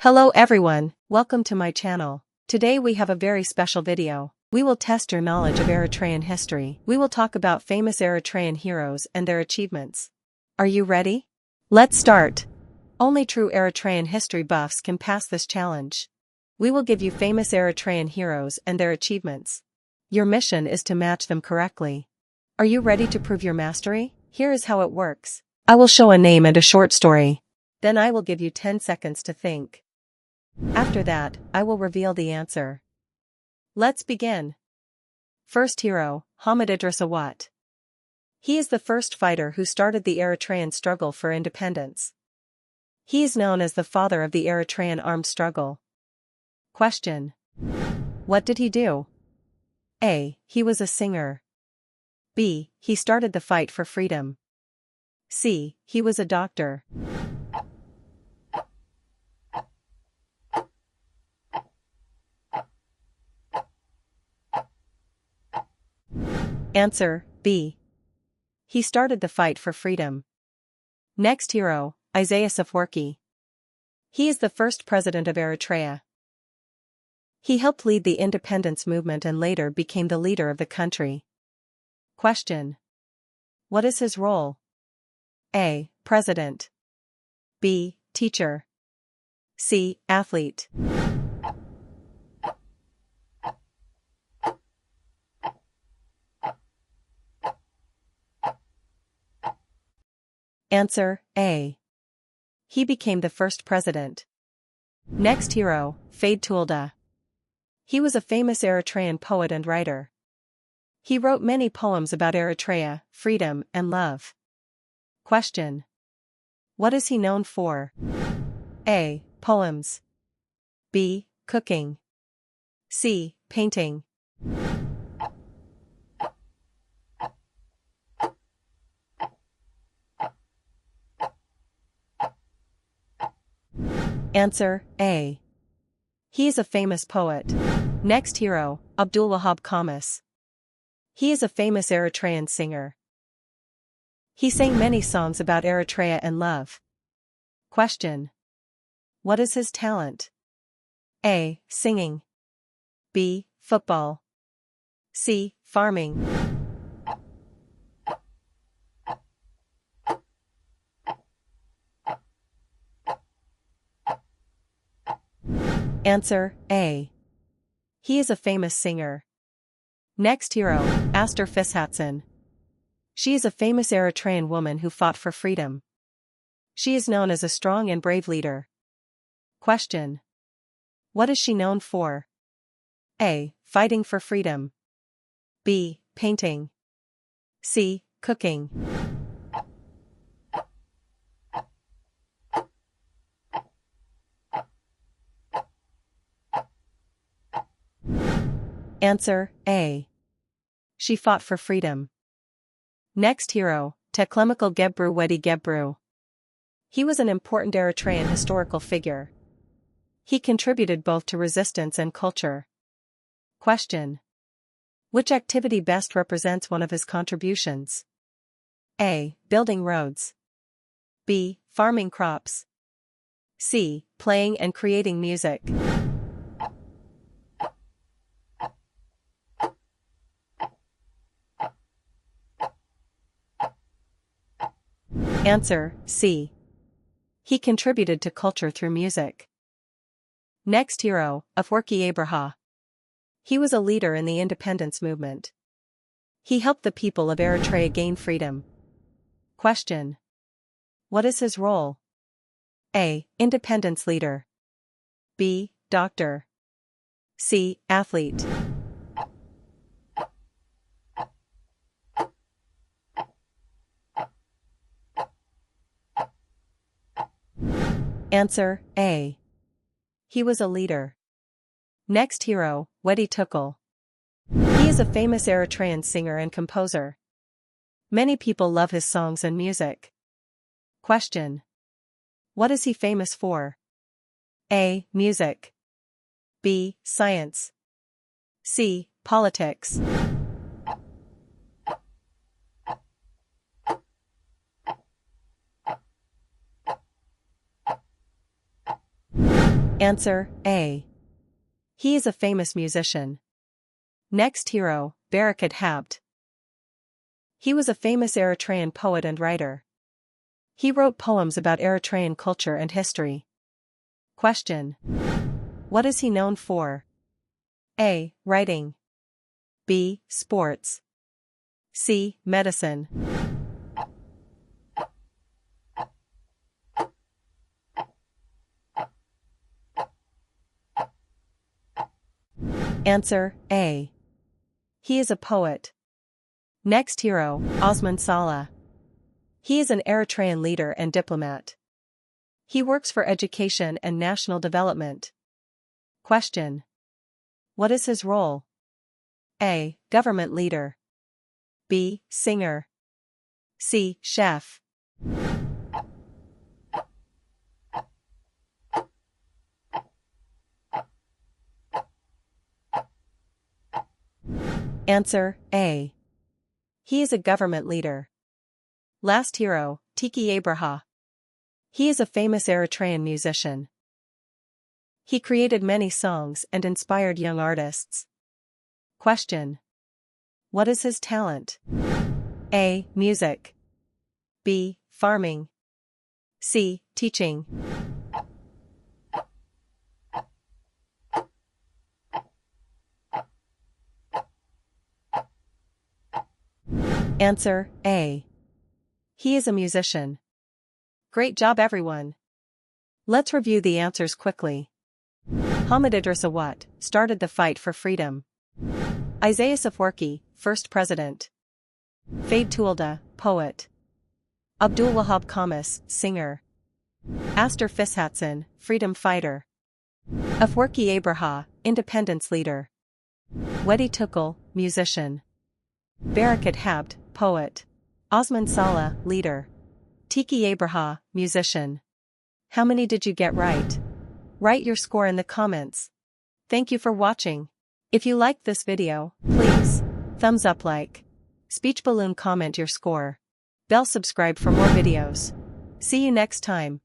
Hello everyone, welcome to my channel. Today we have a very special video. We will test your knowledge of Eritrean history. We will talk about famous Eritrean heroes and their achievements. Are you ready? Let's start. Only true Eritrean history buffs can pass this challenge. We will give you famous Eritrean heroes and their achievements. Your mission is to match them correctly. Are you ready to prove your mastery? Here is how it works. I will show a name and a short story. Then I will give you 10 seconds to think. After that, I will reveal the answer. Let's begin. First hero, Hamid Idris Awat. He is the first fighter who started the Eritrean struggle for independence. He is known as the father of the Eritrean armed struggle. Question. What did he do? A. He was a singer. B. He started the fight for freedom. C. He was a doctor. Answer, B. He started the fight for freedom. Next hero, Isaias Afwerki. He is the first president of Eritrea. He helped lead the independence movement and later became the leader of the country. Question. What is his role? A. President. B. Teacher. C. Athlete. Answer, A. He became the first president. Next hero, Fade Tulda. He was a famous Eritrean poet and writer. He wrote many poems about Eritrea, freedom, and love. Question. What is he known for? A. Poems. B. Cooking. C. Painting. Answer, A. He is a famous poet. Next hero, Abdulwahab Khamis. He is a famous Eritrean singer. He sang many songs about Eritrea and love. Question. What is his talent? A. Singing. B. Football. C. Farming. Answer, A. He is a famous singer. Next hero, Aster Fishatson. She is a famous Eritrean woman who fought for freedom. She is known as a strong and brave leader. Question. What is she known for? A. Fighting for freedom. B. Painting. C. Cooking. Answer, A. She fought for freedom. Next hero, Teklemikal Gebru Wedi Gebru. He was an important Eritrean historical figure. He contributed both to resistance and culture. Question. Which activity best represents one of his contributions? A. Building roads. B. Farming crops. C. Playing and creating music. Answer, C. He contributed to culture through music. Next hero, Afwerki Abraha. He was a leader in the independence movement. He helped the people of Eritrea gain freedom. Question. What is his role? A. Independence leader. B. Doctor. C. Athlete. Answer, A. He was a leader. Next hero, Wedi Tukul. He is a famous Eritrean singer and composer. Many people love his songs and music. Question. What is he famous for? A. Music. B. Science. C. Politics. Answer A. He is a famous musician. Next hero, Barakat Habt. He was a famous Eritrean poet and writer. He wrote poems about Eritrean culture and history. Question. What is he known for? A. Writing. B. Sports. C. Medicine. Answer A. He is a poet. Next hero, Osman Saleh. He is an Eritrean leader and diplomat. He works for education and national development. Question. What is his role? A. Government leader. B. Singer. C. Chef. Answer A. He is a government leader. Last hero, Tiki Abraha. He is a famous Eritrean musician. He created many songs and inspired young artists. Question. What is his talent? A. Music. B. Farming. C. Teaching. Answer A. He is a musician. Great job everyone. Let's review the answers quickly. Hamid Idris Awad started the fight for freedom. Isaias Afwerki, first president. Fade Toulda, poet. Abdul Wahab Khamis, singer. Aster Fishatson, freedom fighter. Afwerki Abraha, independence leader. Wedi Tukul, musician. Barakat Habt, poet. Osman Saleh, leader. Tiki Abraha, musician. How many did you get right? Write your score in the comments. Thank you for watching. If you liked this video, please thumbs up, like, speech balloon, comment your score. Bell, subscribe for more videos. See you next time.